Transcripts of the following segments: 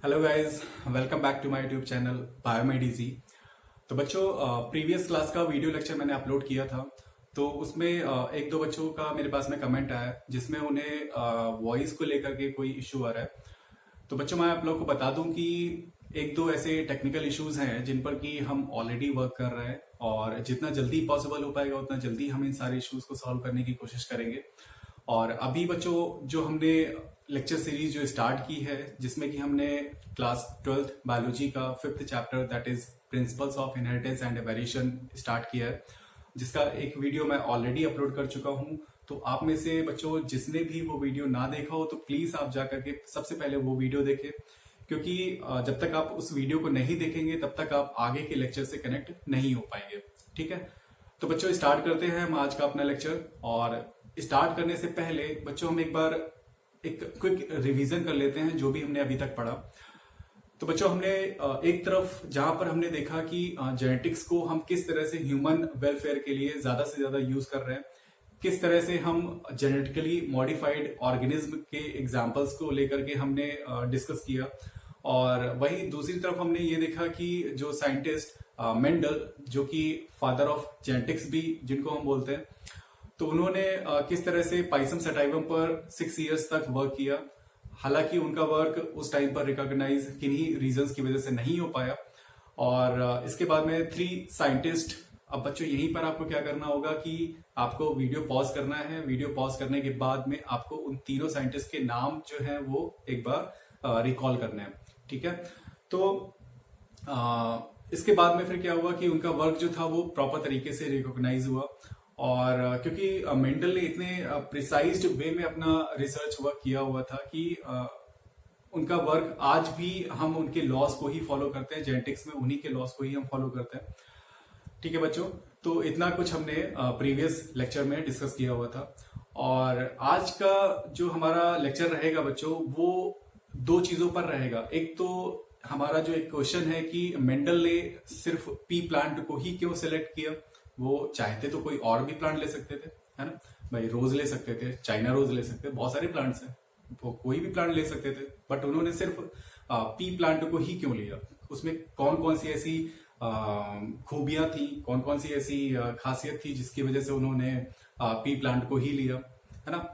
Hello guys, welcome back to my YouTube channel बायोमेडिजी। तो बच्चों, प्रीवियस क्लास का वीडियो लेक्चर मैंने अपलोड किया था। तो उसमें एक दो बच्चों का मेरे पास में कमेंट आया जिसमें उन्हें वॉइस को लेकर के कोई इशू आ रहा है। तो बच्चों, मैं आप लोग को बता दूं कि एक दो ऐसे टेक्निकल इश्यूज हैं जिन पर कि हम ऑलरेडी वर्क कर रहे हैं और जितना जल्दी पॉसिबल हो पाएगा उतना जल्दी हम इन सारे इश्यूज को सॉल्व करने की कोशिश करेंगे। और अभी बच्चों, जो हमने लेक्चर सीरीज जो स्टार्ट की है जिसमें कि हमने क्लास 12th बायोलॉजी का 5th chapter that is principles of inheritance and variation start किया है, जिसका एक वीडियो मैं ऑलरेडी अपलोड कर चुका हूं। तो आप में से बच्चों जिसने भी वो वीडियो ना देखा हो तो प्लीज आप जाकर के सबसे पहले वो वीडियो देखें, क्योंकि जब तक आप उस वीडियो को नहीं देखेंगे तब तक आप आगे के लेक्चर से कनेक्ट नहीं हो पाएंगे। ठीक है, तो बच्चों स्टार्ट करते हैं हम आज का अपना लेक्चर। और स्टार्ट करने से पहले बच्चों हम एक बार एक क्विक रिवीजन कर लेते हैं जो भी हमने अभी तक पढ़ा। तो बच्चों, हमने एक तरफ जहां पर हमने देखा कि जेनेटिक्स को हम किस तरह से ह्यूमन वेलफेयर के लिए ज्यादा से ज्यादा यूज कर रहे हैं, किस तरह से हम जेनेटिकली मॉडिफाइड ऑर्गेनिज्म के एग्जाम्पल्स को लेकर के हमने डिस्कस किया। और वहीं दूसरी तरफ हमने ये देखा कि जो साइंटिस्ट मेंडल, जो कि फादर ऑफ जेनेटिक्स भी जिनको हम बोलते हैं, तो उन्होंने किस तरह से पाइसम सटाइवम पर 6 इयर्स तक वर्क किया। हालांकि उनका वर्क उस टाइम पर रिकॉग्नाइज किन्हीं रीजंस की वजह से नहीं हो पाया। और इसके बाद में 3 साइंटिस्ट। अब बच्चों यहीं पर आपको क्या करना होगा कि आपको वीडियो पॉज करना है। वीडियो पॉज करने के बाद में आपको उन तीनों साइंटिस्ट के नाम जो है वो एक बार रिकॉल करना है। ठीक है, तो इसके बाद में फिर क्या हुआ कि उनका वर्क जो था वो प्रॉपर तरीके से रिकॉग्नाइज हुआ। और क्योंकि मेंडल ने इतने प्रिसाइज्ड वे में अपना रिसर्च वर्क किया हुआ था कि उनका वर्क आज भी हम उनके लॉस को ही फॉलो करते हैं, जेनेटिक्स में उन्हीं के लॉस को ही हम फॉलो करते हैं। ठीक है बच्चों, तो इतना कुछ हमने प्रीवियस लेक्चर में डिस्कस किया हुआ था। और आज का जो हमारा लेक्चर रहेगा बच्चों वो 2 चीजों पर रहेगा। एक तो हमारा जो एक क्वेश्चन है कि मेंडल ने सिर्फ पी प्लांट को ही क्यों सिलेक्ट किया। वो चाहते तो कोई और भी प्लांट ले सकते थे, है ना भाई। रोज ले सकते थे, चाइना रोज ले सकते थे, बहुत सारे प्लांट्स हैं, वो कोई भी प्लांट ले सकते थे। बट उन्होंने सिर्फ पी प्लांट को ही क्यों लिया। उसमें कौन कौन सी ऐसी खूबियां थी, कौन कौन सी ऐसी खासियत थी जिसकी वजह से उन्होंने पी प्लांट को ही लिया, है ना।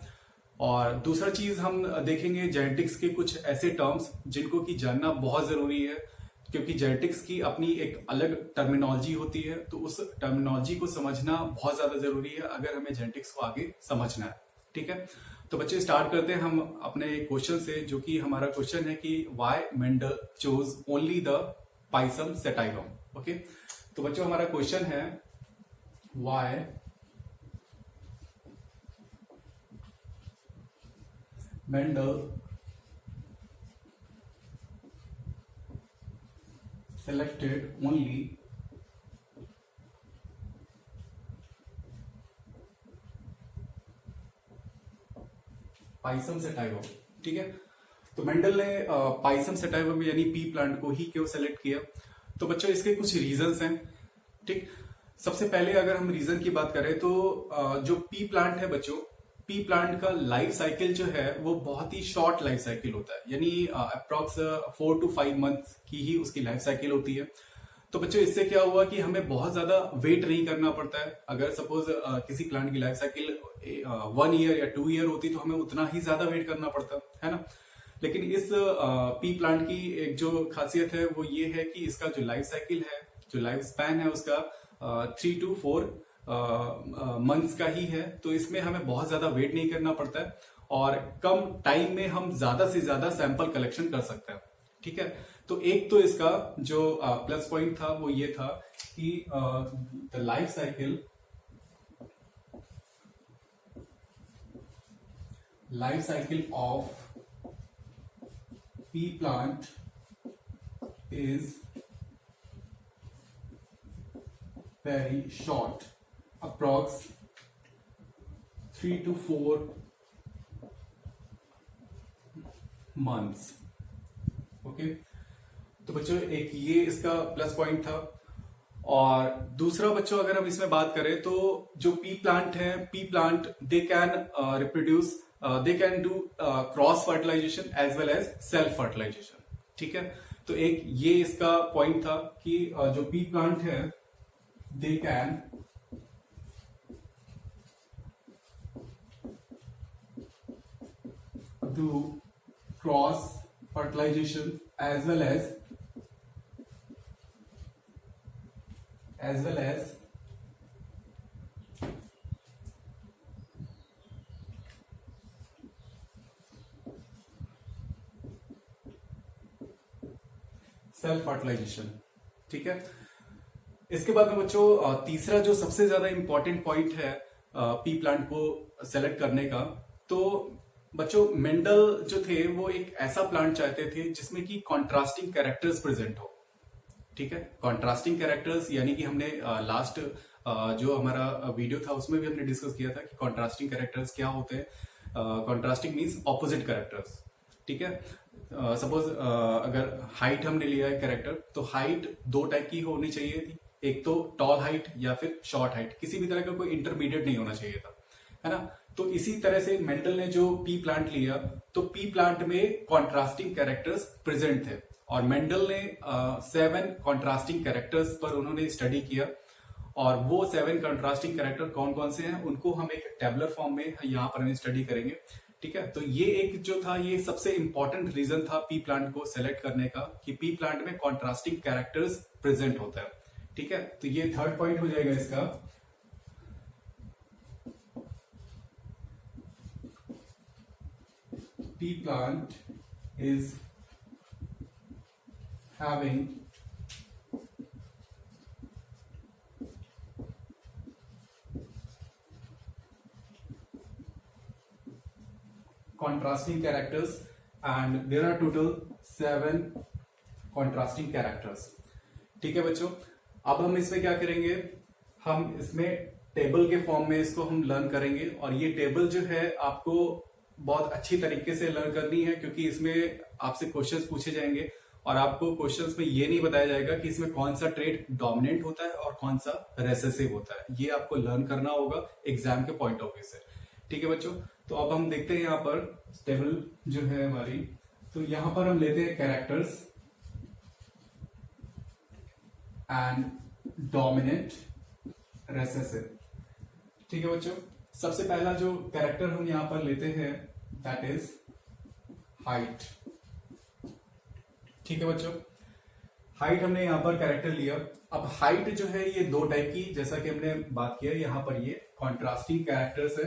और दूसरा चीज हम देखेंगे जेनेटिक्स के कुछ ऐसे टर्म्स जिनको कि जानना बहुत जरूरी है, क्योंकि जेनेटिक्स की अपनी एक अलग टर्मिनोलॉजी होती है। तो उस टर्मिनोलॉजी को समझना बहुत ज्यादा जरूरी है अगर हमें जेनेटिक्स को आगे समझना है। ठीक है, तो बच्चे स्टार्ट करते हैं हम अपने क्वेश्चन से, जो कि हमारा क्वेश्चन है कि why Mendel chose only the Pisum sativum. Okay, तो बच्चों हमारा क्वेश्चन है why Mendel selected only Pisum sativum. ठीक है, तो मेंडल ने पाइसम सेटाइवम यानी पी प्लांट को ही क्यों सेलेक्ट किया। तो बच्चों इसके कुछ रीजंस हैं। ठीक, सबसे पहले अगर हम रीजन की बात करें तो जो पी प्लांट है बच्चों, पी प्लांट का लाइफ साइकिल जो है वो बहुत ही शॉर्ट लाइफ साइकिल होता है, यानी अप्रॉक्स 4 to 5 मंथ की ही उसकी लाइफ साइकिल होती है। तो बच्चों इससे क्या हुआ कि हमें बहुत ज्यादा वेट नहीं करना पड़ता है। अगर सपोज किसी प्लांट की लाइफ साइकिल 1 ईयर या 2 ईयर होती तो हमें उतना ही ज्यादा वेट करना पड़ता है ना। लेकिन इस पी प्लांट की एक जो खासियत है वो ये है कि इसका जो लाइफ साइकिल है, जो लाइफ स्पैन है उसका 3 to 4 मंथ्स का ही है। तो इसमें हमें बहुत ज्यादा वेट नहीं करना पड़ता है और कम टाइम में हम ज्यादा से ज्यादा सैंपल कलेक्शन कर सकते हैं। ठीक है, तो एक तो इसका जो प्लस पॉइंट था वो ये था कि the life cycle of P plant is very short, approx 3 to 4 months. Okay, तो बच्चों एक ये इसका प्लस पॉइंट था। और दूसरा बच्चों अगर हम इसमें बात करें तो जो पी प्लांट है, pea plant they can reproduce, they can do cross fertilization as well as self fertilization. ठीक है। तो एक ये इसका पॉइंट था कि जो पी प्लांट है they can do cross fertilization as well as self fertilization. ठीक है। इसके बाद में बच्चों तीसरा जो सबसे ज्यादा इंपॉर्टेंट पॉइंट है पी प्लांट को सेलेक्ट करने का, तो बच्चों मेंडल जो थे वो एक ऐसा प्लांट चाहते थे जिसमें कि कॉन्ट्रास्टिंग कैरेक्टर्स प्रेजेंट हो। ठीक है। कॉन्ट्रास्टिंग कैरेक्टर्स यानी कि हमने लास्ट जो हमारा वीडियो था उसमें भी हमने डिस्कस किया था कि कॉन्ट्रास्टिंग कैरेक्टर्स क्या होते हैं। Contrasting means opposite characters. ठीक है। सपोज अगर हाइट हमने लिया है कैरेक्टर, तो हाइट दो टाइप की होनी चाहिए थी, एक तो टॉल हाइट या फिर शॉर्ट हाइट, किसी भी तरह का कोई इंटरमीडिएट नहीं होना चाहिए था, है ना। तो इसी तरह से मेंडल ने जो पी प्लांट लिया, तो पी प्लांट में कॉन्ट्रास्टिंग कैरेक्टर्स प्रेजेंट थे और मेंडल ने 7 कॉन्ट्रास्टिंग कैरेक्टर्स पर उन्होंने स्टडी किया। और वो 7 कंट्रास्टिंग कैरेक्टर कौन कौन से हैं उनको हम एक टेबलर फॉर्म में यहाँ पर हमें स्टडी करेंगे। ठीक है। तो ये एक जो था ये सबसे इंपॉर्टेंट रीजन था पी प्लांट को सेलेक्ट करने का कि पी प्लांट में कॉन्ट्रास्टिंग कैरेक्टर्स प्रेजेंट होता है। ठीक है। तो ये थर्ड पॉइंट हो जाएगा इसका। P plant is having contrasting characters and there are total 7 contrasting characters। ठीक है बच्चों, अब हम इसमें क्या करेंगे, हम इसमें टेबल के फॉर्म में इसको हम लर्न करेंगे और ये टेबल जो है आपको बहुत अच्छी तरीके से लर्न करनी है क्योंकि इसमें आपसे क्वेश्चंस पूछे जाएंगे और आपको क्वेश्चंस में ये नहीं बताया जाएगा कि इसमें कौन सा ट्रेट डोमिनेंट होता है और कौन सा रेसेसिव होता है। ये आपको लर्न करना होगा एग्जाम के पॉइंट ऑफ व्यू से। ठीक है बच्चों, तो अब हम देखते हैं यहाँ पर टेबल जो है हमारी, तो यहां पर हम लेते हैं कैरेक्टर्स एंड डोमिनेंट रेसेसिव। ठीक है बच्चों, सबसे पहला जो कैरेक्टर हम यहां पर लेते हैं दैट इज हाइट। ठीक है बच्चों, हाइट हमने यहां पर कैरेक्टर लिया। अब हाइट जो है ये दो टाइप की, जैसा कि हमने बात किया यहां पर ये कॉन्ट्रास्टिंग कैरेक्टर्स है।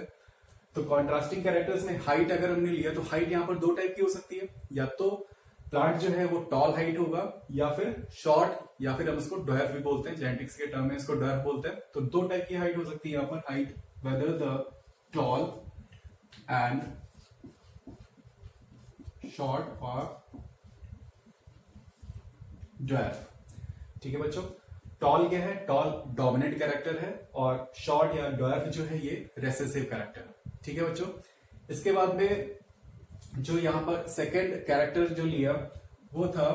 तो कॉन्ट्रास्टिंग कैरेक्टर्स में हाइट अगर हमने लिया तो हाइट यहां पर दो टाइप की हो सकती है, या तो प्लांट जो है वो टॉल हाइट होगा या फिर शॉर्ट, या फिर हम इसको ड्वार्फ भी बोलते हैं, जेनेटिक्स के टर्म में इसको ड्वार्फ बोलते हैं। तो दो टाइप की हाइट हो सकती है यहाँ पर height, whether the tall and short और ड्वार्फ। ठीक है बच्चों, टॉल क्या है, टॉल डोमिनेंट कैरेक्टर है और शॉर्ट या ड्वार्फ जो है ये रेसेसिव कैरेक्टर है। ठीक है बच्चों, इसके बाद में जो यहां पर सेकंड कैरेक्टर जो लिया वो था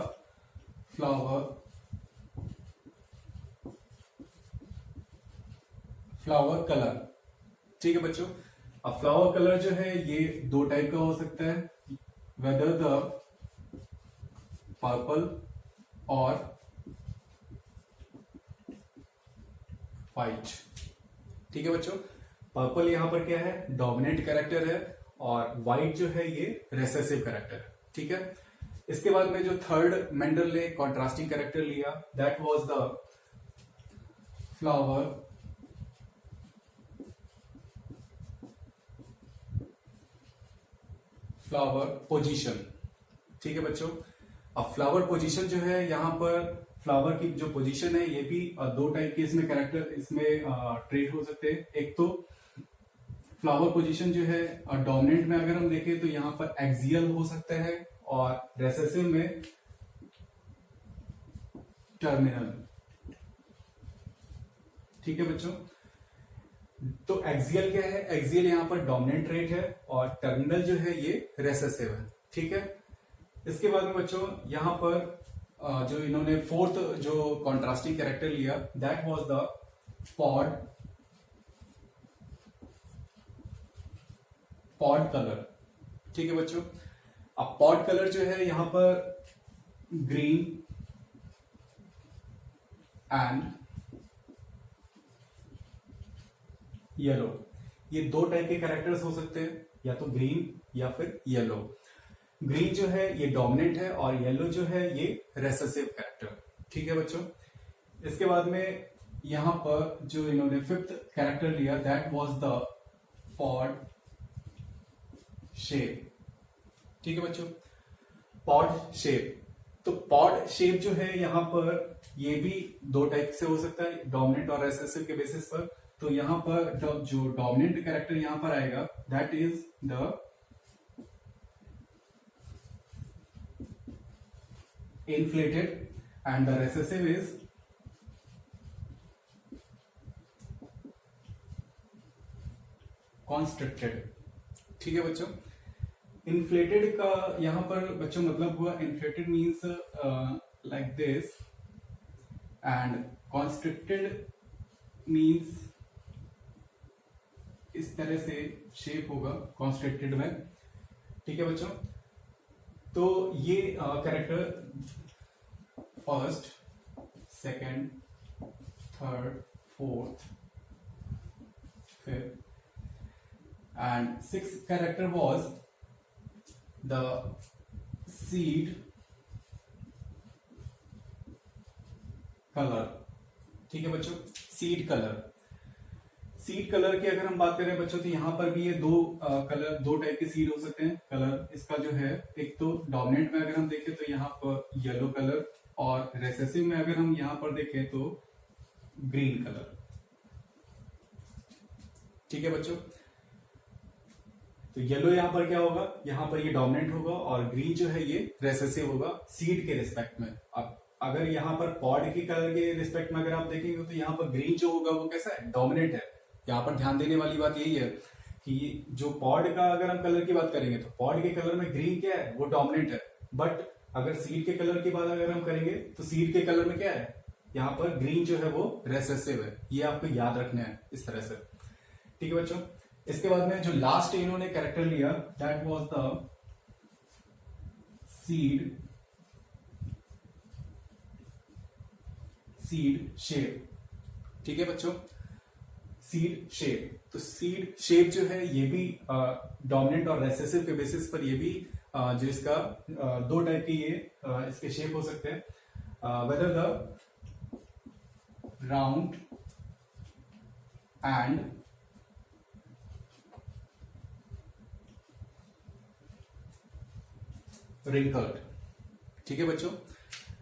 फ्लावर कलर। ठीक है बच्चों, अब फ्लावर कलर जो है ये दो टाइप का हो सकता है, वेदर द पर्पल और व्हाइट। ठीक है बच्चों, पर्पल यहां पर क्या है, डोमिनेंट कैरेक्टर है और व्हाइट जो है ये रेसेसिव कैरेक्टर है। ठीक है। इसके बाद में जो थर्ड मेंडल ने कॉन्ट्रास्टिंग कैरेक्टर लिया that was the flower position. ठीक है बच्चों, अब फ्लावर पोजीशन जो है यहाँ पर फ्लावर की जो पोजीशन है ये भी दो टाइप के इसमें कैरेक्टर इसमें ट्रेट हो सकते हैं। एक तो फ्लावर पोजीशन जो है डोमिनेंट में अगर हम देखें तो यहाँ पर एक्सियल हो सकता है और रेसेसिव में टर्मिनल। ठीक है बच्चों, तो एक्सियल क्या है, एक्सियल यहाँ पर डोमिनेंट ट्रेट है और टर्मिनल जो है ये रेसेसिव है। ठीक है। इसके बाद में बच्चों यहाँ पर जो इन्होंने फोर्थ जो कॉन्ट्रास्टिंग कैरेक्टर लिया that was the pod colour. ठीक है बच्चों, अब पॉड कलर जो है यहाँ पर ग्रीन एंड येलो। ये दो टाइप के कैरेक्टर्स हो सकते हैं, या तो ग्रीन या फिर येलो। ग्रीन जो है ये डोमिनेंट है और येलो जो है ये रेसेसिव कैरेक्टर। ठीक है बच्चों, इसके बाद में यहां पर जो इन्होंने फिफ्थ कैरेक्टर लिया that was the pod shape. ठीक है बच्चों, पॉड शेप। तो पॉड शेप जो है यहां पर ये भी दो टाइप से हो सकता है, डोमिनेंट और रेसेसिव के बेसिस पर। तो यहां पर जो डोमिनेंट कैरेक्टर यहां पर आएगा that is the inflated and the recessive is constricted। ठीक है बच्चों, इन्फ्लेटेड का यहां पर बच्चों मतलब हुआ inflated means like this and constricted means इस तरह से शेप होगा कॉन्स्ट्रिक्टेड में। ठीक है बच्चों, तो ये character first, second, third, fourth, fifth and sixth character was the seed colour. ठीक है बच्चों, सीड कलर। सीड कलर की अगर हम बात करें बच्चों तो यहां पर भी ये दो कलर, दो टाइप के सीड हो सकते हैं कलर। इसका जो है एक तो डोमिनेंट में अगर हम देखें तो यहाँ पर येलो कलर, और रेसेसिव में अगर हम यहाँ पर देखें तो ग्रीन कलर। ठीक है बच्चों, तो येलो यहां पर क्या होगा, यहां पर ये डोमिनेंट होगा और ग्रीन जो है ये रेसेसिव होगा सीड के रिस्पेक्ट में। अब अगर यहाँ पर पॉड की कलर के रिस्पेक्ट में अगर आप देखेंगे तो यहाँ पर ग्रीन जो होगा वो कैसा है, डोमिनेंट है। यहाँ पर ध्यान देने वाली बात यही है कि जो पॉड का अगर हम कलर की बात करेंगे तो पॉड के कलर में ग्रीन क्या है, वो डोमिनेंट है। बट अगर सीड के कलर की बात अगर हम करेंगे तो सीड के कलर में क्या है, यहाँ पर ग्रीन जो है वो रेसेसिव है। ये आपको याद रखना है इस तरह से। ठीक है बच्चों, इसके बाद में जो लास्ट इन्होंने कैरेक्टर लिया that was the seed shape. ठीक है बच्चों, सीड शेप। तो सीड शेप जो है ये भी डोमिनेंट और रेसेसिव के बेसिस पर ये भी जो इसका दो टाइप के ये इसके शेप हो सकते हैं, whether the round and wrinkled. ठीक है बच्चों,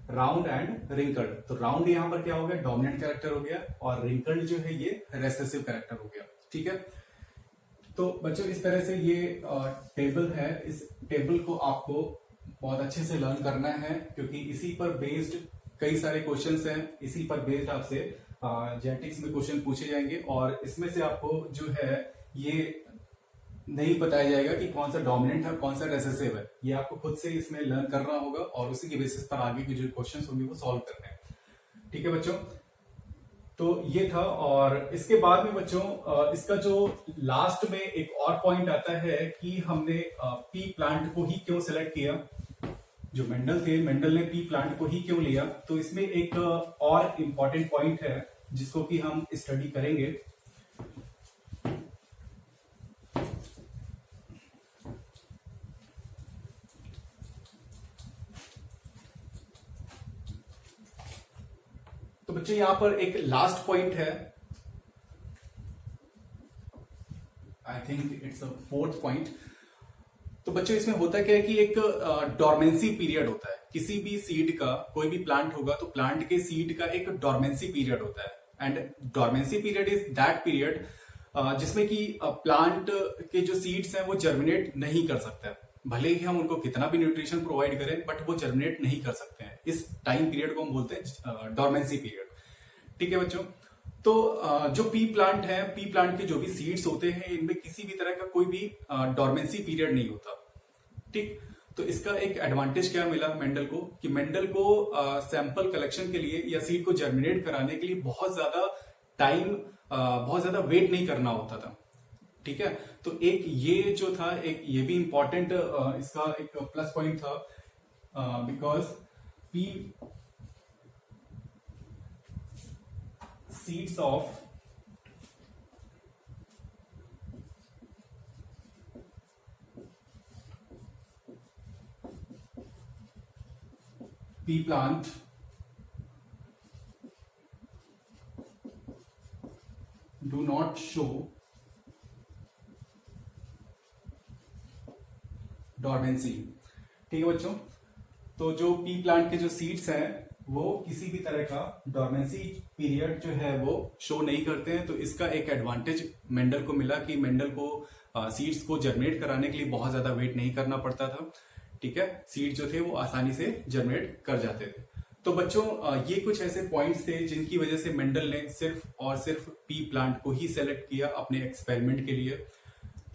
राउंड एंड रिंकल्ड। तो राउंड यहां पर क्या हो गया, डोमिनेंट कैरेक्टर हो गया, और रिंकल्ड जो है ये रेसेसिव कैरेक्टर हो गया। ठीक है, तो बच्चों इस तरह से ये टेबल है। इस टेबल को आपको बहुत अच्छे से लर्न करना है क्योंकि इसी पर बेस्ड कई सारे क्वेश्चंस हैं। इसी पर बेस्ड आपसे जेनेटिक्स में क्वेश्चन पूछे जाएंगे और इसमें से आपको जो है ये नहीं बताया जाएगा कि कौन सा डोमिनेंट है कौन सा रेसेसिव है। ये आपको खुद से इसमें लर्न करना होगा और उसी के बेसिस पर आगे के जो क्वेश्चंस होंगे वो सॉल्व करने हैं। ठीक है बच्चों, तो ये था। और इसके बाद में बच्चों इसका जो लास्ट में एक और पॉइंट आता है कि हमने पी प्लांट को ही क्यों सिलेक्ट किया। जो मेंडल थे, मेंडल ने पी प्लांट को ही क्यों लिया, तो इसमें एक और इम्पॉर्टेंट पॉइंट है जिसको कि हम स्टडी करेंगे। तो बच्चों यहां पर एक लास्ट पॉइंट है, I think it's a fourth point. तो बच्चों इसमें होता क्या है कि एक डॉर्मेंसी पीरियड होता है। किसी भी सीड का, कोई भी प्लांट होगा तो प्लांट के सीड का एक डॉर्मेंसी पीरियड होता है। And dormancy period is that period जिसमें कि प्लांट के जो सीड्स हैं वो जर्मिनेट नहीं कर सकते हैं। भले ही हम उनको कितना भी न्यूट्रिशन प्रोवाइड करें बट वो जर्मिनेट नहीं कर सकते हैं। इस टाइम पीरियड को हम बोलते हैं डॉर्मेंसी पीरियड। ठीक है बच्चों, तो जो पी प्लांट है, पी प्लांट के जो भी सीड्स होते हैं इनमें किसी भी तरह का कोई भी डॉर्मेंसी पीरियड नहीं होता। ठीक, तो इसका एक एडवांटेज क्या मिला मेंडल को कि मेंडल को सैंपल कलेक्शन के लिए या सीड को जर्मिनेट कराने के लिए बहुत ज्यादा टाइम, बहुत ज्यादा वेट नहीं करना होता था। ठीक है, तो एक ये जो था, एक ये भी इंपॉर्टेंट इसका एक प्लस पॉइंट था because P seeds of pea plant do not show dormancy. ठीक है बच्चों, तो जो पी प्लांट के जो सीड्स हैं वो किसी भी तरह का डॉर्मेंसी पीरियड जो है वो शो नहीं करते हैं। तो इसका एक एडवांटेज मेंडल को मिला कि मेंडल को सीड्स को जर्मिनेट कराने के लिए बहुत ज्यादा वेट नहीं करना पड़ता था। ठीक है, सीड जो थे वो आसानी से जर्मिनेट कर जाते थे। तो बच्चों ये कुछ ऐसे पॉइंट्स थे जिनकी वजह से मेंडल ने सिर्फ और सिर्फ पी प्लांट को ही सेलेक्ट किया अपने एक्सपेरिमेंट के लिए।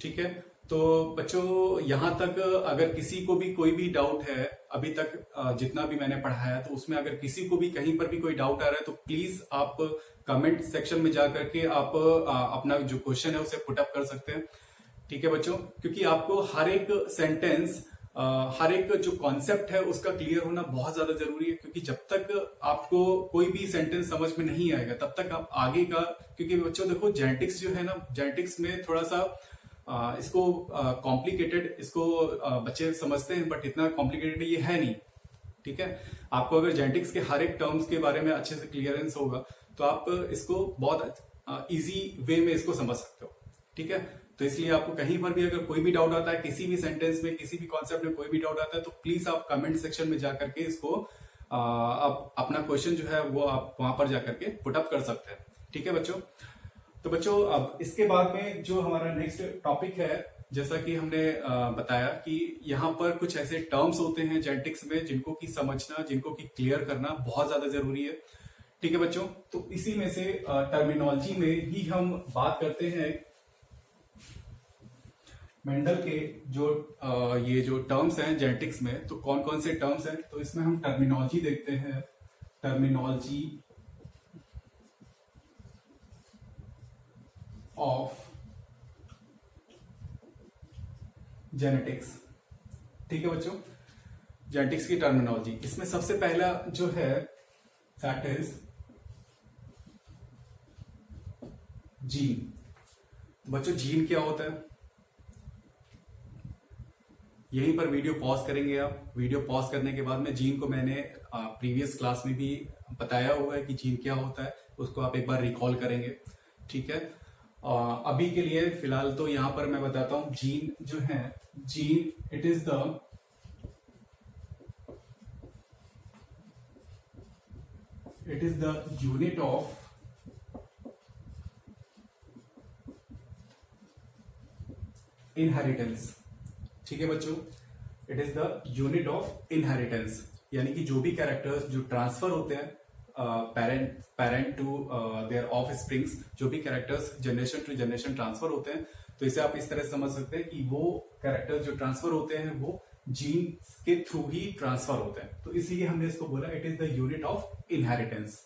ठीक है, तो बच्चों यहां तक अगर किसी को भी कोई भी डाउट है, अभी तक जितना भी मैंने पढ़ाया तो उसमें अगर किसी को भी कहीं पर भी कोई डाउट आ रहा है तो प्लीज आप कमेंट सेक्शन में जाकर के आप अपना जो क्वेश्चन है उसे पुटअप कर सकते हैं। ठीक है बच्चों, क्योंकि आपको हर एक सेंटेंस हर एक जो कॉन्सेप्ट है उसका क्लियर होना बहुत ज्यादा जरूरी है, क्योंकि जब तक आपको कोई भी सेंटेंस समझ में नहीं आएगा तब तक आप आगे का, क्योंकि बच्चों देखो जेनेटिक्स जो है ना, जेनेटिक्स में थोड़ा सा इसको कॉम्प्लिकेटेड, इसको बच्चे समझते हैं बट इतना कॉम्प्लिकेटेड ये है नहीं। ठीक है, आपको अगर जेनेटिक्स के हर एक टर्म्स के बारे में अच्छे से क्लियरेंस होगा तो आप इसको बहुत इजी वे में इसको समझ सकते हो। ठीक है, तो इसलिए आपको कहीं पर भी अगर कोई भी डाउट आता है, किसी भी सेंटेंस में, किसी भी कॉन्सेप्ट में कोई भी डाउट आता है, तो प्लीज आप कमेंट सेक्शन में जाकर के इसको आप अपना क्वेश्चन जो है वो आप वहां पर जाकर के पुटअप कर सकते हैं। ठीक है बच्चों, तो बच्चों अब इसके बाद में जो हमारा नेक्स्ट टॉपिक है, जैसा कि हमने बताया कि यहाँ पर कुछ ऐसे टर्म्स होते हैं जेनेटिक्स में जिनको की समझना, जिनको की क्लियर करना बहुत ज्यादा जरूरी है। ठीक है बच्चों, तो इसी में से टर्मिनोलॉजी में ही हम बात करते हैं मेंडल के जो ये जो टर्म्स हैं जेनेटिक्स में, तो कौन कौन से टर्म्स हैं। तो इसमें हम टर्मिनोलॉजी देखते हैं, टर्मिनोलॉजी ऑफ जेनेटिक्स। ठीक है बच्चों, जेनेटिक्स की टर्मिनोलॉजी, इसमें सबसे पहला जो है दैट इज जीन। बच्चों जीन क्या होता है, यहीं पर वीडियो पॉज करेंगे आप। वीडियो पॉज करने के बाद में जीन को मैंने प्रीवियस क्लास में भी बताया हुआ है कि जीन क्या होता है, उसको आप एक बार रिकॉल करेंगे। ठीक है, अभी के लिए फिलहाल तो यहां पर मैं बताता हूं जीन जो है, gene it is the unit of inheritance. ठीक है बच्चों, it is the unit of inheritance, यानी कि जो भी कैरेक्टर्स जो ट्रांसफर होते हैं parent to their offsprings, जो भी characters generation to generation transfer होते हैं, तो इसे आप इस तरह से समझ सकते हैं कि वो कैरेक्टर्स जो ट्रांसफर होते हैं वो जीन के थ्रू ही ट्रांसफर होते हैं। तो इसीलिए हमने इसको बोला it is the unit of inheritance.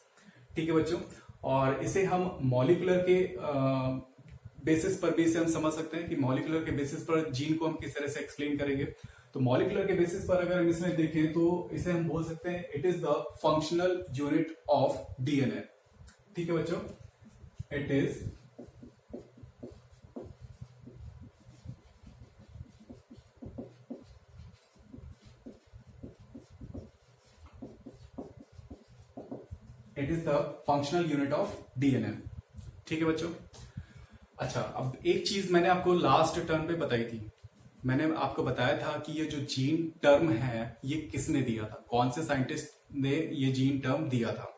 ठीक है बच्चों, और इसे हम मॉलिक्यूलर के बेसिस पर भी इसे हम समझ सकते हैं कि मॉलिक्यूलर के बेसिस पर जीन को हम किस तरह से एक्सप्लेन करेंगे। तो मॉलिक्यूलर के बेसिस पर अगर हम इसमें देखें तो इसे हम बोल सकते हैं it is the functional unit of DNA. ठीक है बच्चों, it is the functional unit of DNA. ठीक है बच्चों, अच्छा अब एक चीज मैंने आपको लास्ट टर्म पे बताई थी, मैंने आपको बताया था कि ये जो जीन टर्म है ये किसने दिया था, कौन से साइंटिस्ट ने ये जीन टर्म दिया था।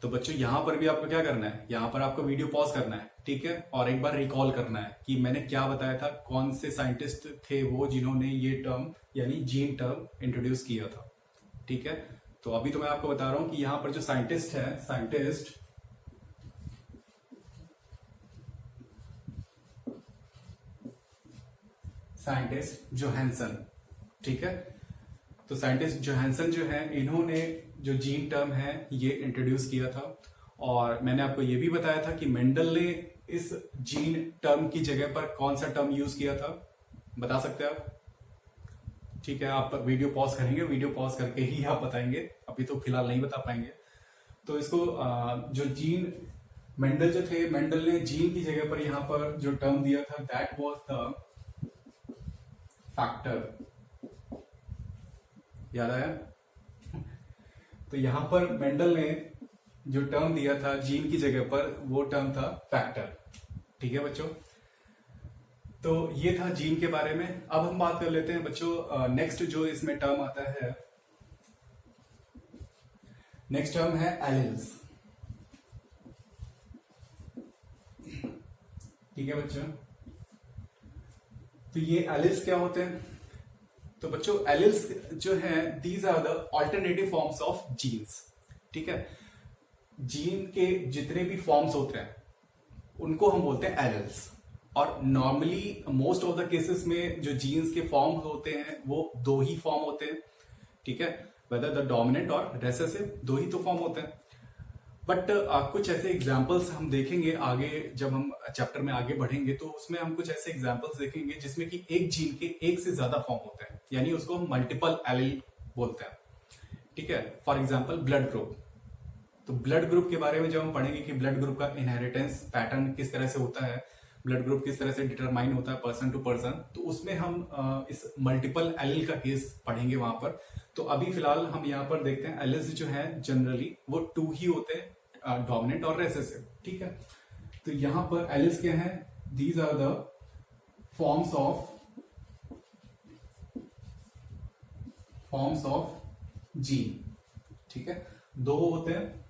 तो बच्चों यहां पर भी आपको क्या करना है, यहां पर आपको वीडियो पॉज करना है। ठीक है, और एक बार रिकॉल करना है कि मैंने क्या बताया था, कौन से साइंटिस्ट थे वो जिन्होंने ये टर्म यानी जीन टर्म इंट्रोड्यूस किया था। ठीक है, तो अभी तो मैं आपको बता रहा हूं कि यहां पर जो साइंटिस्ट है, साइंटिस्ट जोहानसन। ठीक है, तो साइंटिस्ट जोहानसन जो है इन्होंने जो जीन टर्म है ये इंट्रोड्यूस किया था। और मैंने आपको ये भी बताया था कि मेंडल ने इस जीन टर्म की जगह पर कौन सा टर्म यूज किया था, बता सकते हैं आप। ठीक है, आप वीडियो पॉज करेंगे, वीडियो पॉज करके ही आप बताएंगे, अभी तो फिलहाल नहीं बता पाएंगे। तो इसको जो जीन मेंडल जो थे, मेंडल ने जीन की जगह पर यहाँ पर जो टर्म दिया था दैट वाज द फैक्टर। याद आया? तो यहां पर मेंडल ने जो टर्म दिया था जीन की जगह पर, वो टर्म था फैक्टर। ठीक है बच्चों, तो ये था जीन के बारे में। अब हम बात कर लेते हैं बच्चों नेक्स्ट जो इसमें टर्म आता है, नेक्स्ट टर्म है एलिल्स। ठीक है बच्चों, तो ये एलिल्स क्या होते हैं? तो बच्चों एलिल्स जो है these are the alternative forms of genes. ठीक है, जीन के जितने भी फॉर्म्स होते हैं उनको हम बोलते हैं एलिल्स। और normally most of the cases में जो जीन्स के फॉर्म्स होते हैं वो दो ही फॉर्म होते हैं। ठीक है, वेदर द डोमिनेंट और रेसेसिव, दो ही तो फॉर्म होते हैं। बट कुछ ऐसे एग्जाम्पल्स हम देखेंगे आगे, जब हम चैप्टर में आगे बढ़ेंगे तो उसमें हम कुछ ऐसे एग्जाम्पल्स देखेंगे जिसमें कि एक जीन के एक से ज्यादा फॉर्म होते हैं, यानी उसको हम मल्टीपल एलील बोलते हैं। ठीक है, फॉर एग्जाम्पल ब्लड ग्रुप। तो ब्लड ग्रुप के बारे में जब हम पढ़ेंगे कि ब्लड ग्रुप का इनहेरिटेंस पैटर्न किस तरह से होता है, ब्लड ग्रुप किस तरह से डिटरमाइन होता है पर्सन टू पर्सन, तो उसमें हम इस मल्टीपल एलील का केस पढ़ेंगे वहां पर। तो अभी फिलहाल हम यहाँ पर देखते हैं एलिल्स जो है जनरली वो टू ही होते हैं, डोमिनेंट और रेसेसिव। ठीक है, तो यहां पर एलिल्स क्या है? These are the forms of gene. ठीक है, दो होते हैं,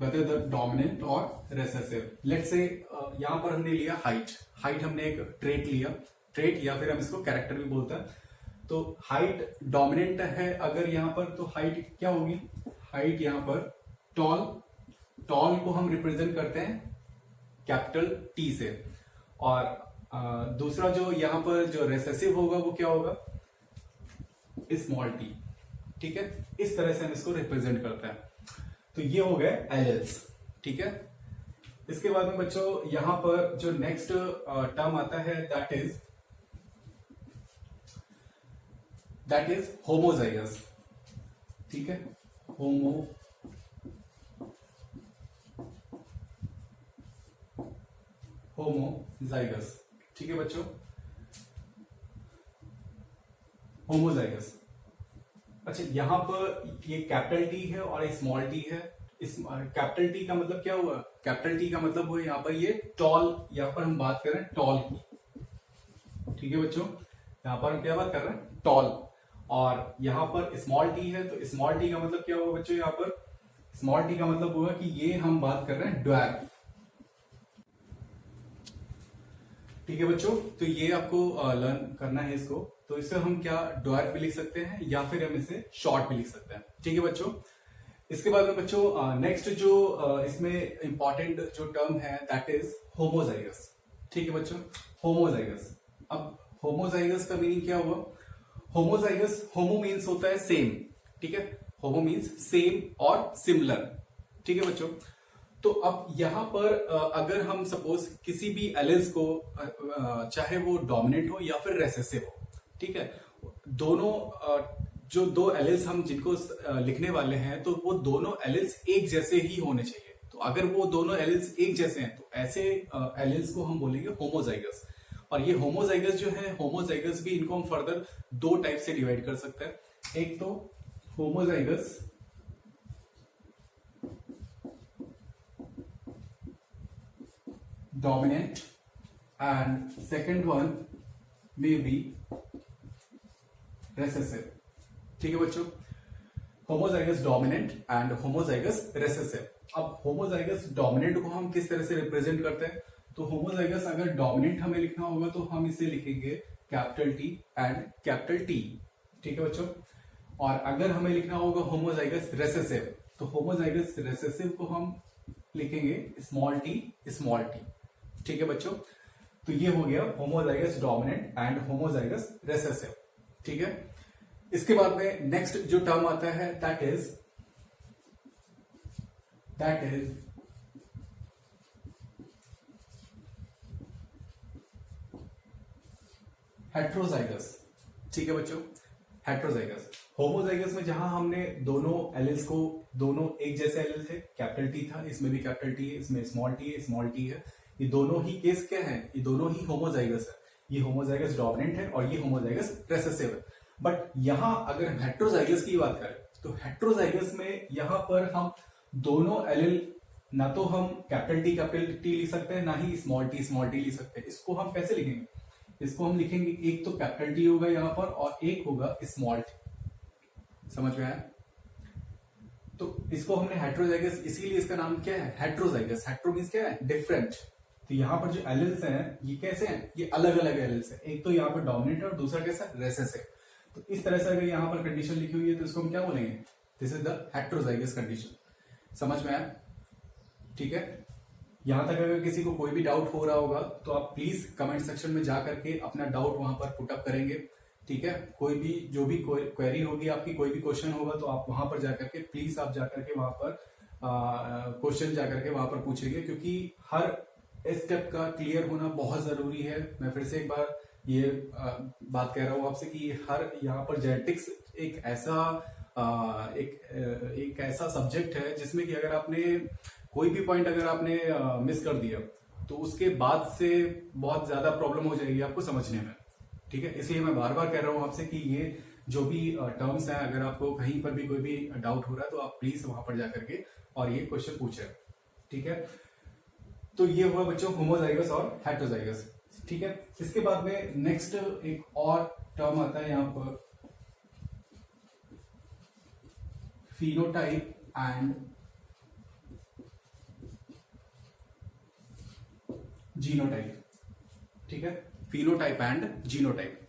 वेदर द डोमिनेंट और रेसेसिव। लेट्स से यहां पर हमने लिया हाइट हमने एक ट्रेट लिया, ट्रेट या फिर हम इसको कैरेक्टर भी बोलते हैं। तो हाइट डोमिनेंट है अगर यहां पर, तो हाइट क्या होगी? हाइट यहां पर टॉल को हम रिप्रेजेंट करते हैं कैपिटल टी से, और दूसरा जो यहां पर जो रेसेसिव होगा वो क्या होगा? Small T. ठीक है, इस तरह से हम इसको रिप्रेजेंट करते हैं। तो ये हो गए एलिल्स। ठीक है, इसके बाद में बच्चों यहां पर जो नेक्स्ट टर्म आता है दैट इज होमोजाइगस। ठीक है, होमोजाइगस। ठीक है बच्चों, होमोजाइगस। अच्छा, यहां पर ये कैपिटल टी है और स्मॉल टी है। इस कैपिटल टी का मतलब क्या हुआ? कैपिटल टी का मतलब हुआ यहाँ पर ये टॉल, यहाँ पर हम बात कर रहे हैं टॉल की। ठीक है बच्चों, यहाँ पर हम क्या बात कर रहे हैं? टॉल। और यहाँ पर स्मॉल टी है, तो स्मॉल टी का मतलब क्या हुआ बच्चों? यहाँ पर स्मॉल टी का मतलब हुआ कि ये हम बात कर रहे हैं ड्वार्फ। ठीक है बच्चों, तो ये आपको लर्न करना है इसको। तो इसे हम क्या ड्वार्फ भी लिख सकते हैं या फिर हम इसे शॉर्ट भी लिख सकते हैं। ठीक है बच्चों, इसके बाद में बच्चों नेक्स्ट जो इसमें इंपॉर्टेंट जो टर्म है दैट इज होमोजाइगस। ठीक है बच्चों, होमोजाइगस। अब होमोजाइगस का मीनिंग क्या हुआ? होमोजाइगस, होमो मीन्स होता है सेम। ठीक है, होमो मीन्स सेम और सिमिलर। ठीक है बच्चों, तो अब यहां पर अगर हम सपोज किसी भी एलिल्स को चाहे वो डोमिनेंट हो या फिर रेसेसिव हो, ठीक है, दोनों जो दो एलिल्स हम जिनको लिखने वाले हैं तो वो दोनों एलिल्स एक जैसे ही होने चाहिए। तो अगर वो दोनों एलिल्स एक जैसे हैं तो ऐसे एलिल्स को हम बोलेंगे होमोजाइगस। और ये होमोजाइगस जो है, होमोजाइगस भी इनको हम फर्दर दो टाइप से डिवाइड कर सकते हैं। एक तो homozygous dominant and second one may be recessive। ठीक है बच्चों, homozygous dominant and homozygous recessive. अब होमोजाइगस डोमिनेंट को हम किस तरह से रिप्रेजेंट करते हैं? तो होमोजाइगस अगर डोमिनेंट हमें लिखना होगा तो हम इसे लिखेंगे capital T and capital T. ठीक है बच्चों, और अगर हमें लिखना होगा होमोजाइगस रेसेसिव तो होमोजाइगस रेसेसिव को हम लिखेंगे स्मॉल टी स्मॉल टी। ठीक है बच्चों, तो ये हो गया homozygous dominant and homozygous recessive. ठीक है, इसके बाद में नेक्स्ट जो टर्म आता है दैट इज हेट्रोजाइगस। ठीक है बच्चों, हेट्रोजाइगस। होमोजाइगस में जहां हमने दोनों एलिल्स को, दोनों एक जैसे एलिल थे, कैपिटल टी था, इसमें भी कैपिटल टी है, इसमें स्मॉल टी है, स्मॉल टी है, ये दोनों ही केस क्या है, ये दोनों ही होमोजाइगस है। ये होमोजाइगस डोमिनेंट है और ये होमोजाइगस रेसेसिव है। बट यहां अगर हम हेट्रोजाइगस की बात करें तो हेट्रोजाइगस में यहां पर हम दोनों एलिल, ना तो हम कैपिटल टी लिख सकते हैं, ना ही स्मॉल टी लिख सकते हैं। इसको हम कैसे लिखेंगे, इसको हम लिखेंगे, एक तो कैपिटल टी होगा यहां पर और एक होगा स्मॉल टी। समझ में आया? तो इसको हमने हेट्रोजाइगस, इसीलिए इसका नाम क्या है, हेट्रोजाइगस। हेट्रो मींस क्या है, डिफरेंट। तो यहाँ पर जो एलिल्स हैं ये कैसे हैं, ये अलग अलग एलिल्स हैं। एक तो यहाँ पर डोमिनेंट है और दूसरा कैसा, रेसेसिव। तो इस तरह से अगर यहाँ पर कंडीशन लिखी हुई है तो इसको हम क्या बोलेंगे, this is the heterozygous condition. समझ में आया? ठीक है। यहां तक अगर किसी को कोई भी डाउट हो रहा होगा तो आप प्लीज कमेंट सेक्शन में जा करके अपना डाउट वहां पर पुट अप करेंगे। ठीक है। कोई भी जो भी क्वेरी होगी आपकी, कोई भी क्वेश्चन होगा तो आप वहां पर जाकर के प्लीज आप जाकर के वहां पर क्वेश्चन जाकर के वहां पर पूछेंगे, क्योंकि हर स्टेप का क्लियर होना बहुत जरूरी है। मैं फिर से एक बार ये बात कह रहा हूं आपसे कि हर यहाँ पर जेनेटिक्स एक ऐसा सब्जेक्ट है जिसमें कि अगर आपने कोई भी पॉइंट अगर आपने मिस कर दिया तो उसके बाद से बहुत ज्यादा प्रॉब्लम हो जाएगी आपको समझने में। ठीक है। इसलिए मैं बार बार कह रहा हूं आपसे कि ये जो भी टर्म्स हैं, अगर आपको कहीं पर भी कोई भी डाउट हो रहा है तो आप प्लीज वहां पर जाकर के और ये क्वेश्चन पूछे। ठीक है। तो ये हुआ बच्चों होमोजाइगस और हेट्रोजाइगस। ठीक है। इसके बाद में नेक्स्ट एक और टर्म आता है यहां पर, फिनोटाइप एंड जीनोटाइप। ठीक है। Phenotype and genotype.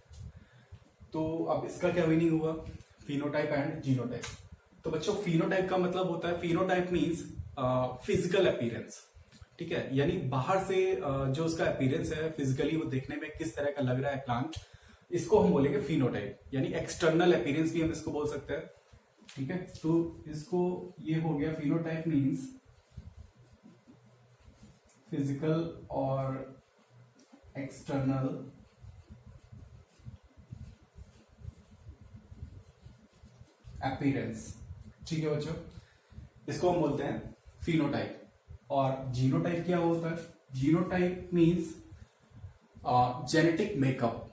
तो अब इसका क्या मीनिंग हुआ, फिनोटाइप एंड जीनोटाइप। तो बच्चों फिनोटाइप का मतलब होता है, फिनोटाइप मींस फिजिकल अपीयरेंस। ठीक है। यानी बाहर से जो उसका अपीयरेंस है फिजिकली, वो देखने में किस तरह का लग रहा है प्लांट, इसको हम बोलेंगे फिनोटाइप। यानी एक्सटर्नल अपीयरेंस भी हम इसको बोल सकते हैं। ठीक है। तो इसको ये हो गया, फिनोटाइप मींस फिजिकल और एक्सटर्नल अपीयरेंस। ठीक है बच्चों, इसको हम बोलते हैं फिनोटाइप। और जीनोटाइप क्या होता है, जीनोटाइप मींस जेनेटिक मेकअप।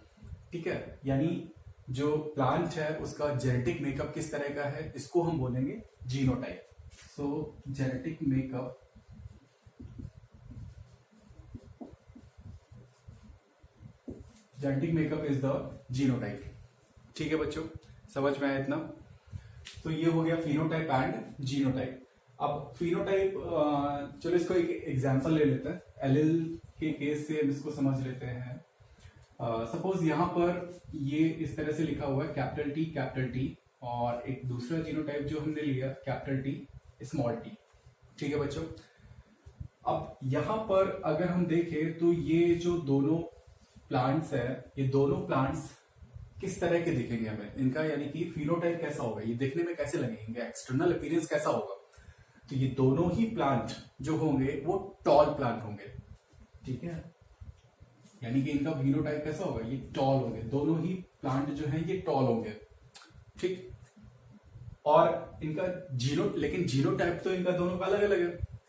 ठीक है। यानी जो प्लांट है उसका जेनेटिक मेकअप किस तरह का है, इसको हम बोलेंगे genotype. So genetic makeup is the genotype. ठीक है बच्चों, समझ में आया इतना? तो ये हो गया फिनोटाइप एंड जीनोटाइप। अब फिनोटाइप, चलो इसको एक एग्जांपल ले लेते हैं, एलिल के केस से हम इसको समझ लेते हैं। सपोज यहां पर ये इस तरह से लिखा हुआ है कैपिटल टी और एक दूसरा जीनोटाइप जो हमने लिया कैपिटल टी स्मॉल टी। ठीक है बच्चों। अब यहां पर अगर हम देखें तो ये जो दोनों प्लांट्स है, ये दोनों प्लांट्स किस तरह के दिखेंगे हमें, इनका यानी कि फिनोटाइप कैसा होगा, ये देखने में कैसे लगेंगे, एक्सटर्नल अपीयरेंस कैसा होगा। तो ये दोनों ही प्लांट जो होंगे वो टॉल प्लांट होंगे। ठीक है। यानी कि इनका फिनोटाइप कैसा होगा, ये टॉल होंगे, दोनों ही प्लांट जो है ये टॉल होंगे। ठीक। और इनका लेकिन जीनोटाइप तो इनका दोनों का अलग अलग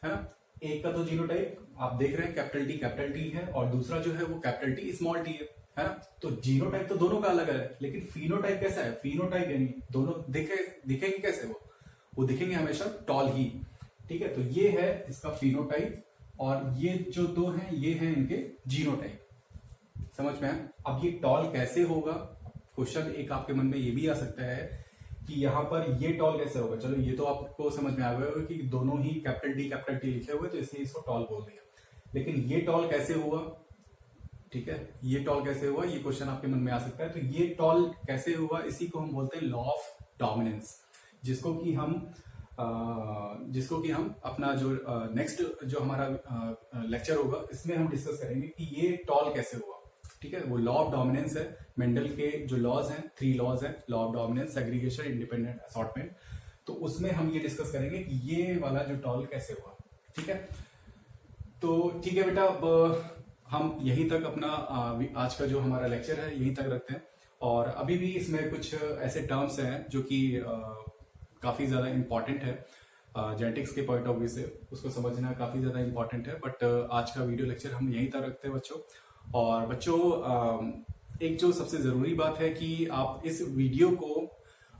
है ना। एक का तो जीनोटाइप आप देख रहे हैं कैपिटल टी है और दूसरा जो है वो कैपिटल टी स्मॉल टी है ना। तो जीनोटाइप तो दोनों का अलग है, लेकिन फिनोटाइप कैसा है, फिनोटाइप यानी दोनों दिखेंगे कैसे, वो दिखेंगे हमेशा टॉल ही। ठीक है। तो ये है इसका फिनोटाइप और ये जो दो हैं ये हैं इनके जीनोटाइप। समझ में है? अब ये टॉल कैसे होगा, क्वेश्चन एक आपके मन में ये भी आ सकता है कि यहाँ पर ये टॉल कैसे होगा। चलो ये तो आपको समझ में आ गया होगा कि दोनों ही कैपिटल टी लिखे हुए तो इसलिए इसको टॉल बोल दिया, लेकिन ये टॉल कैसे हुआ। ठीक है। ये टॉल कैसे हुआ, ये क्वेश्चन आपके मन में आ सकता है। तो ये टॉल कैसे हुआ, इसी को हम बोलते हैं लॉ ऑफ डोमिनेंस, जिसको कि हम अपना जो नेक्स्ट जो हमारा लेक्चर होगा इसमें हम डिस्कस करेंगे कि ये टॉल कैसे हुआ। ठीक है। वो लॉ ऑफ डोमिनेंस है, मेंडल के जो लॉज हैं, 3 लॉज हैं, law of dominance, segregation, independent assortment. तो उसमें हम ये डिस्कस करेंगे कि ये वाला जो टॉल कैसे हुआ। ठीक है। तो ठीक है बेटा, अब हम यहीं तक अपना आज का जो हमारा लेक्चर है यहीं तक रखते हैं और अभी भी इसमें कुछ ऐसे टर्म्स हैं जो कि काफ़ी ज़्यादा इम्पॉर्टेंट है जेनेटिक्स के पॉइंट ऑफ व्यू से, उसको समझना काफ़ी ज़्यादा इम्पॉर्टेंट है। बट आज का वीडियो लेक्चर हम यहीं तक रखते हैं बच्चों। और बच्चों एक जो सबसे ज़रूरी बात है कि आप इस वीडियो को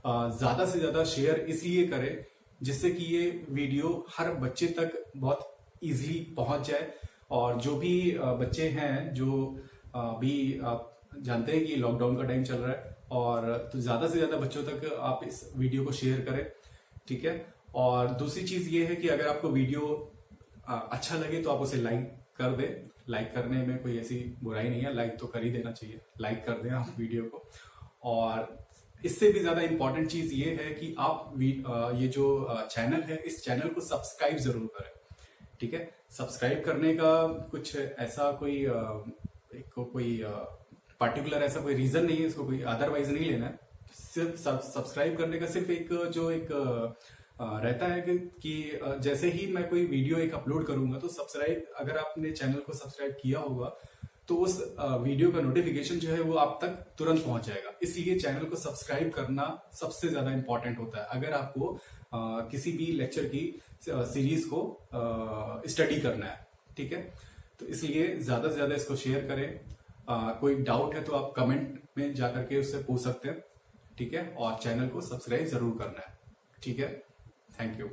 ज़्यादा से ज़्यादा शेयर इसलिए करें जिससे कि ये वीडियो हर बच्चे तक बहुत इजीली पहुंच जाए। और जो भी बच्चे हैं जो अभी आप जानते हैं कि लॉकडाउन का टाइम चल रहा है, और तो ज़्यादा से ज़्यादा बच्चों तक आप इस वीडियो को शेयर करें, ठीक है। और दूसरी चीज़ ये है कि अगर आपको वीडियो अच्छा लगे तो आप उसे लाइक कर दें। लाइक करने में कोई ऐसी बुराई नहीं है, लाइक तो कर ही देना चाहिए, लाइक कर दें आप वीडियो को। और इससे भी ज़्यादा इम्पॉर्टेंट चीज़ ये है कि आप ये जो चैनल है इस चैनल को सब्सक्राइब ज़रूर करें, ठीक है। सब्सक्राइब करने का कुछ ऐसा कोई पर्टिकुलर ऐसा कोई रीजन नहीं है, इसको कोई अदरवाइज नहीं लेना है। सिर्फ सब्सक्राइब करने का सिर्फ एक रहता है कि जैसे ही मैं कोई वीडियो एक अपलोड करूंगा तो सब्सक्राइब, अगर आपने चैनल को सब्सक्राइब किया होगा तो उस वीडियो का नोटिफिकेशन जो है वो आप तक तुरंत पहुंच जाएगा। इसलिए चैनल को सब्सक्राइब करना सबसे ज्यादा इंपॉर्टेंट होता है अगर आपको किसी भी लेक्चर की सीरीज को स्टडी करना है, ठीक है। तो इसलिए ज्यादा से ज्यादा इसको शेयर करें। कोई डाउट है तो आप कमेंट में जाकर के उससे पूछ सकते हैं, ठीक है। और चैनल को सब्सक्राइब जरूर करना है, ठीक है। Thank you.